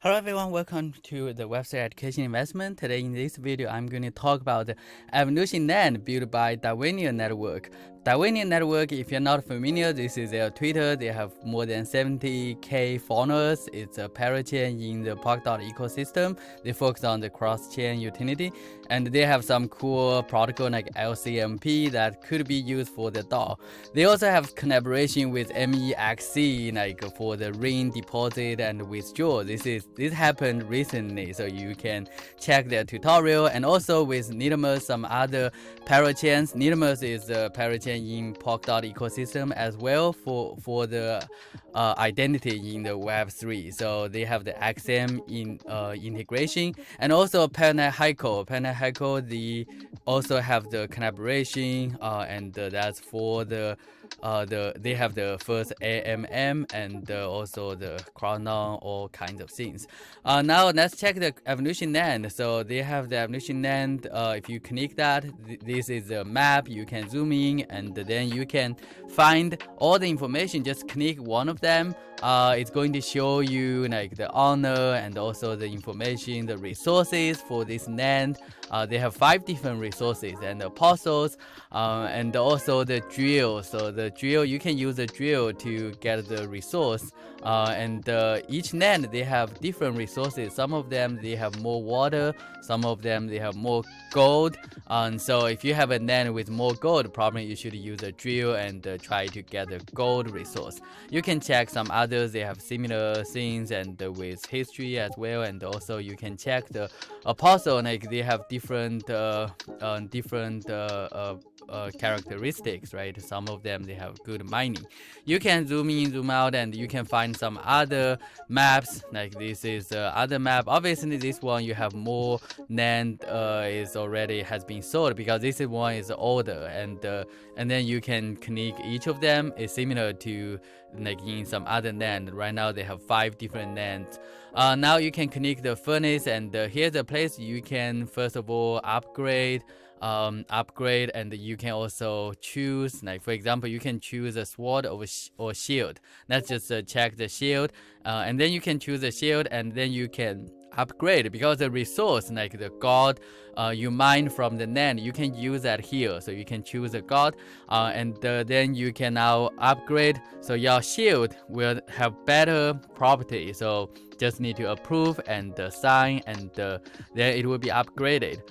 Hello everyone, welcome to the Website Education Investment. Today in this video, I'm going to talk about the Evolution Land built by Darwinia Network. Darwinia Network, if you're not familiar, this is their Twitter. They have more than 70k followers. It's a parachain in the Polkadot ecosystem. They focus on the cross-chain utility, and they have some cool protocol like LCMP that could be used for the DAO. They also have collaboration with MEXC, like for the ring deposit and withdraw. This happened recently, so you can check their tutorial. And also with Nidmus, some other parachains. Nidmus is a parachain in Polkadot ecosystem as well for the identity in the Web3. So they have the XM integration, and also Parnet Heiko. They also have the collaboration, and that's for they have the first AMM and also the chrono, all kinds of things. Now let's check the evolution land. So they have the evolution land. If you click that, this is a map. You can zoom in, and then you can find all the information. Just click one of them. It's going to show you like the honor and also the information, the resources for this land. They have 5 different resources and apostles, and also the drill. So the drill, you can use the drill to get the resource. And each land, they have different resources. Some of them, they have more water. Some of them, they have more gold. And so if you have a land with more gold, probably you should use a drill and try to get the gold resource. You can check some others. They have similar things and with history as well. And also you can check the apostle, like they have different characteristics, right? Some of them, they have good mining. You can zoom in, zoom out, and you can find some other maps. Like this is other map. Obviously this one you have more land is already has been sold, because this one is older, and then you can click each of them. Is similar to like in some other land. Right now they have 5 different lands. Now you can click the furnace, and here's a place you can first of all upgrade, and you can also choose, like for example, you can choose a sword or shield. Let's just check the shield, and then you can choose a shield, and then you can upgrade, because the resource like the god you mine from the land, you can use that here. So you can choose a god, and then you can now upgrade, so your shield will have better property. So just need to approve and sign, and then it will be upgraded.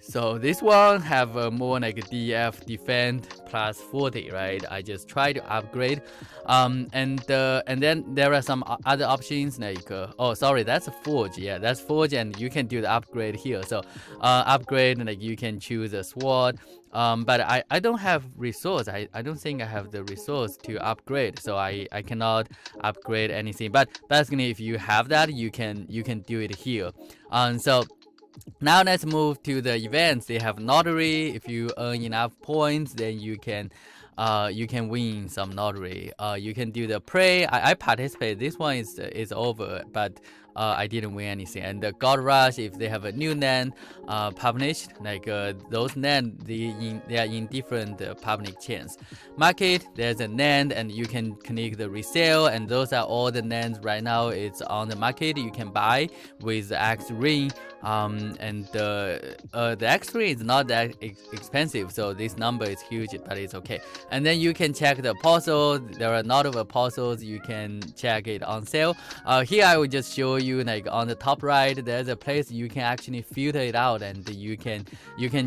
So this one have more like DF defend plus 40, right? I just try to upgrade, and then there are some other options like oh sorry, that's a forge. Yeah, that's forge, and you can do the upgrade here. So upgrade, like you can choose a sword. But I don't have resource. I don't think I have the resource to upgrade, so I cannot upgrade anything. But basically, if you have that, you can do it here. So now let's move to the events. They have lottery. If you earn enough points, then you can win some lottery. You can do the prey. I participate. This one is over, but I didn't win anything. And the God Rush, if they have a new land published, like those land, they are in different public chains. Market, there's a land, and you can click the resale, and those are all the lands right now. It's on the market. You can buy with the X ring. And the X ring is not that expensive, so this number is huge, but it's okay. And then you can check the apostle. There are a lot of apostles. You can check it on sale. Here I will just show you, like on the top right, there's a place you can actually filter it out, and you can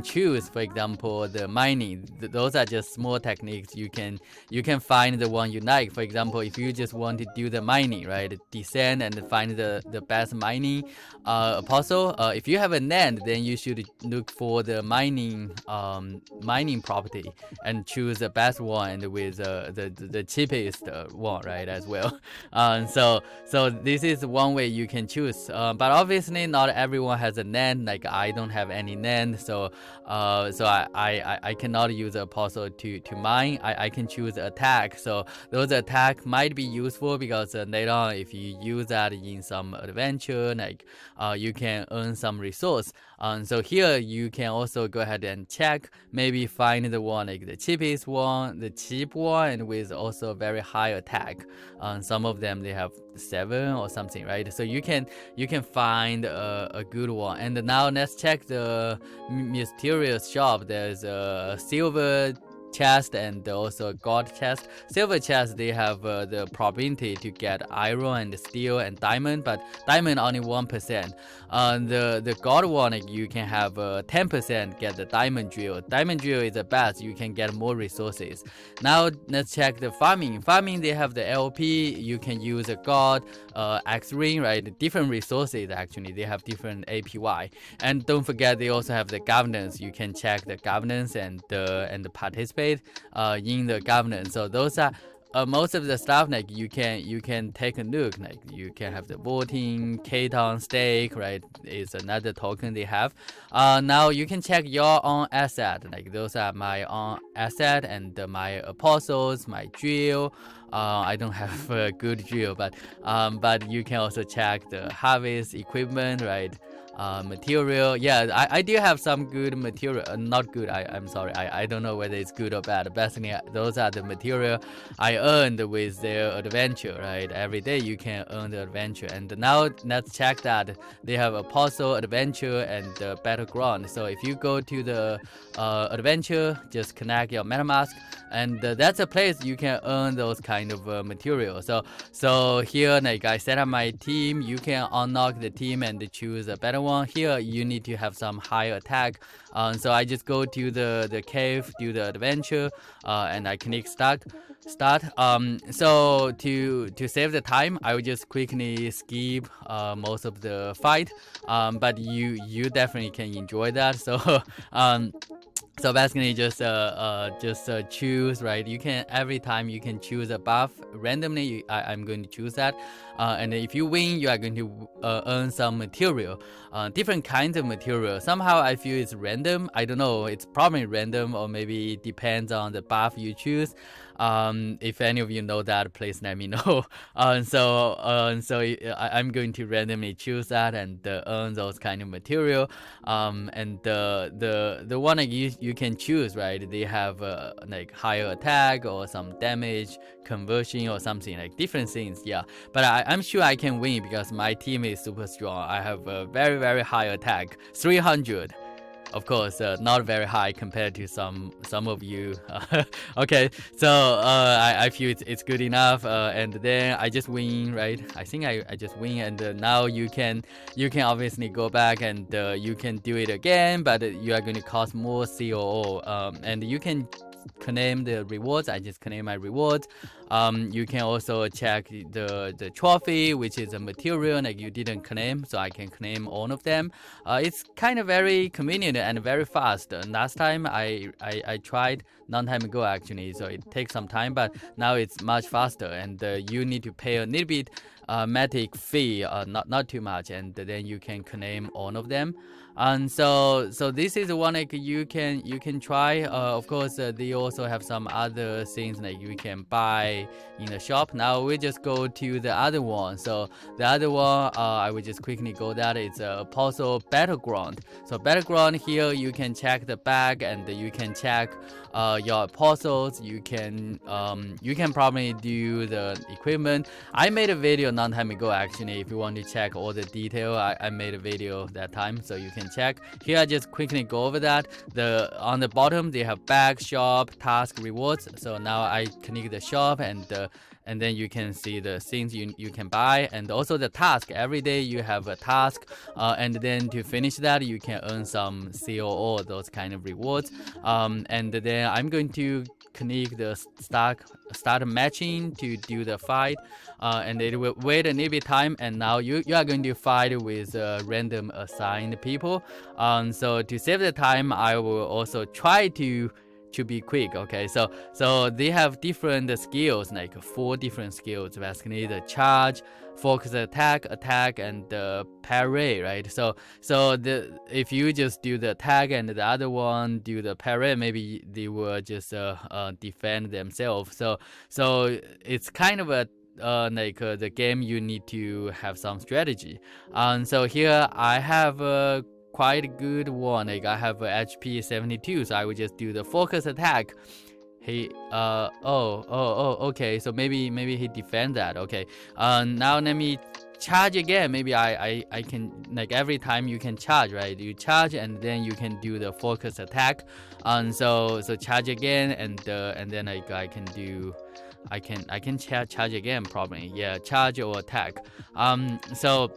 choose, for example, the mining. Those are just small techniques. You can find the one you like. For example, if you just want to do the mining, right, descend and find the best mining apostle. If you have a land, then you should look for the mining property and choose the best one with the cheapest one, right, as well. So this is one way you can choose. But obviously not everyone has a land. Like I don't have any land, so I cannot use apostle to mine. I can choose attack. So those attack might be useful, because later on if you use that in some adventure, like you can earn some resource. So here you can also go ahead and check, maybe find the one like the cheapest one, the cheap one, and with also very high attack. Some of them they have 7 or something, right? So you can find a good one. And now let's check the mysterious shop. There's a silver chest and also a gold chest. Silver chest, they have the probability to get iron and steel and diamond, but diamond only 1%. The gold one, you can have 10% get the diamond drill. Diamond drill is the best, you can get more resources. Now let's check the farming. Farming, they have the LP, you can use a gold, X ring, right? Different resources actually, they have different APY. And don't forget, they also have the governance. You can check the governance and participate in the governance. So those are most of the stuff. Like you can take a look. Like you can have the voting, Katon stake, right? Is another token they have. Now you can check your own asset. Like those are my own asset and my apostles, my drill. I don't have a good drill, but you can also check the harvest equipment, right? Material. Yeah, I do have some good material. Not good. I'm sorry. I don't know whether it's good or bad. Basically, those are the material I earned with their adventure, right? Every day you can earn the adventure. And now let's check that they have apostle, adventure, and battleground. So if you go to the adventure, just connect your MetaMask, and that's a place you can earn those kind of material. So here, like I set up my team, you can unlock the team and choose a better one. Here you need to have some high attack. So I just go to the cave, do the adventure, and I click start. So to save the time, I will just quickly skip most of the fight. But you definitely can enjoy that. So basically just choose, right? You can every time you can choose a buff randomly. I'm going to choose that, and if you win, you are going to earn some material, different kinds of material. Somehow I feel it's random. I don't know. It's probably random, or maybe it depends on the buff you choose. If any of you know that, please let me know. So I'm going to randomly choose that and earn those kind of material. And the one that you can choose, right? They have like higher attack or some damage conversion or something, like different things. Yeah, but I'm sure I can win because my team is super strong. I have a very, very high attack, 300. Of course, not very high compared to some of you. Okay, so I feel it's good enough, and then I just win, right? I think I just win, and now you can obviously go back and you can do it again, but you are going to cost more COO, and you can claim the rewards. I just claim my rewards. You can also check the trophy, which is a material like you didn't claim, so I can claim all of them. It's kind of very convenient and very fast. Last time I tried long time ago actually, so it takes some time, but now it's much faster, and you need to pay a little bit matic fee, not too much, and then you can claim all of them. And so this is one like you can try. Of course, they also have some other things like you can buy in the shop. Now we just go to the other one. So the other one, I will just quickly go that. It's Apostle Battleground. So Battleground, here you can check the bag and you can check your apostles. You can probably do the equipment. I made a video long time ago actually. If you want to check all the detail, I made a video that time, so you can check. Here I just quickly go over that. On the bottom they have bag, shop, task, rewards. So now I click the shop, and then you can see the things you can buy, and also the task. Every day you have a task, and then to finish that you can earn some COO, those kind of rewards. And then I'm going to click the start matching to do the fight, and it will wait a little bit time, and now you are going to fight with random assigned people. So to save the time, I will also try to be quick. Okay, so they have different skills, like 4 different skills basically: the charge, focus attack, and parry, right? So if you just do the attack and the other one do the parry, maybe they will just defend themselves. So it's kind of a like the game you need to have some strategy. So here I have a quite a good one. Like I have a HP 72, so I would just do the focus attack. He okay, so maybe he defend that. Okay, now let me charge again. Maybe I can, like, every time you can charge, right? You charge and then you can do the focus attack. So charge again, and then like I can do, I can charge again probably. Yeah, charge or attack. So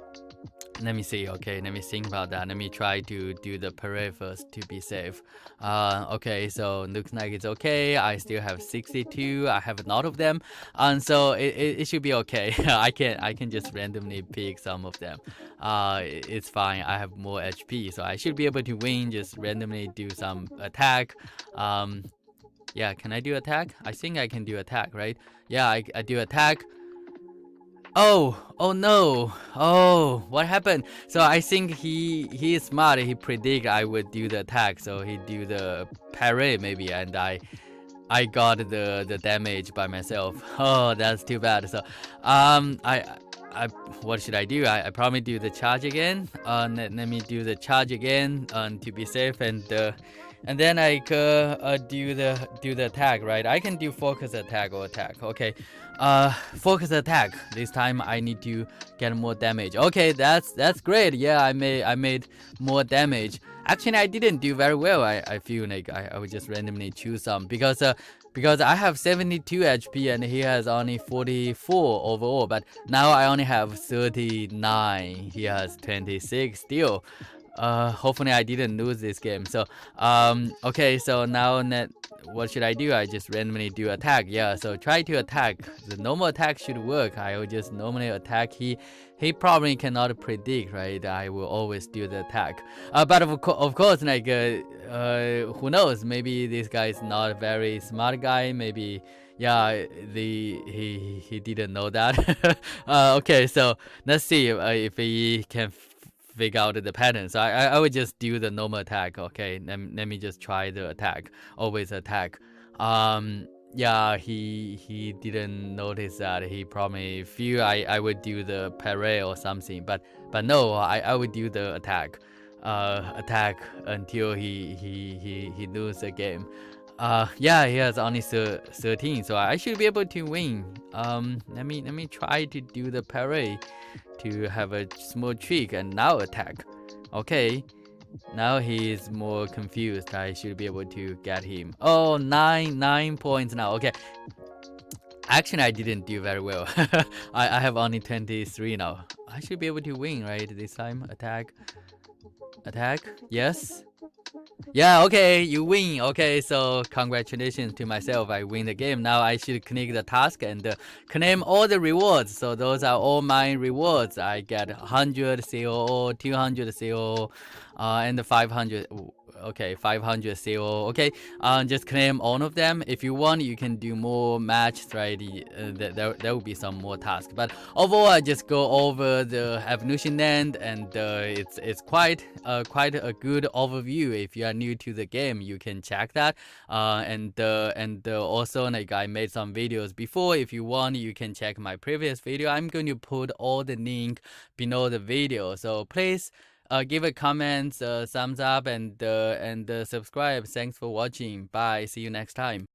let me see. Okay, let me think about that. Let me try to do the parade first to be safe. Okay, so looks like it's okay. I still have 62. I have a lot of them, and so it should be okay. I can just randomly pick some of them. It's fine. I have more HP, so I should be able to win. Just randomly do some attack. Yeah, can I do attack? I think I can do attack, right? Yeah, I do attack. Oh no. Oh, what happened? So I think he is smart. He predict I would do the attack, so he do the parry maybe, and I got the damage by myself. Oh, that's too bad. So I what should I do? I probably do the charge again. Let me do the charge again to be safe, and then I do the attack, right? I can do focus attack or attack. Okay. Focus attack. This time I need to get more damage. Okay, that's great. Yeah, I made more damage. Actually, I didn't do very well. I feel like I would just randomly choose some because I have 72 HP and he has only 44 overall. But now I only have 39. He has 26 still. Hopefully I didn't lose this game. So okay, so now what should I do? I just randomly do attack. Yeah, so try to attack. The normal attack should work. I will just normally attack. He probably cannot predict, right? I will always do the attack. But of course, like who knows? Maybe this guy is not a very smart guy. Maybe, yeah, he didn't know that. Okay, so let's see if he can figure out the pattern. So I would just do the normal attack. Okay, let me just try the attack. Always attack. Yeah, he didn't notice that. He probably feel I would do the parry or something. But no, I would do the attack. Attack until he lose the game. Yeah, he has only 13, so I should be able to win. Let me try to do the parry to have a small trick and now attack. Okay, now he is more confused. I should be able to get him. Oh, nine points now. Okay, actually I didn't do very well. I have only 23 now. I should be able to win, right? This time. Attack. Yes. Yeah, okay, you win. Okay, so congratulations to myself. I win the game. Now I should click the task and claim all the rewards. So those are all my rewards. I get 100 COO, 200 COO, and 500. Okay, 500 CO. Okay, just claim all of them. If you want, you can do more matches, right? There will be some more tasks. But overall, I just go over the evolution land, and it's quite a good overview. If you are new to the game, you can check that. And also, like, I made some videos before. If you want, you can check my previous video. I'm going to put all the link below the video. So please give a comment, thumbs up, and subscribe. Thanks for watching. Bye. See you next time.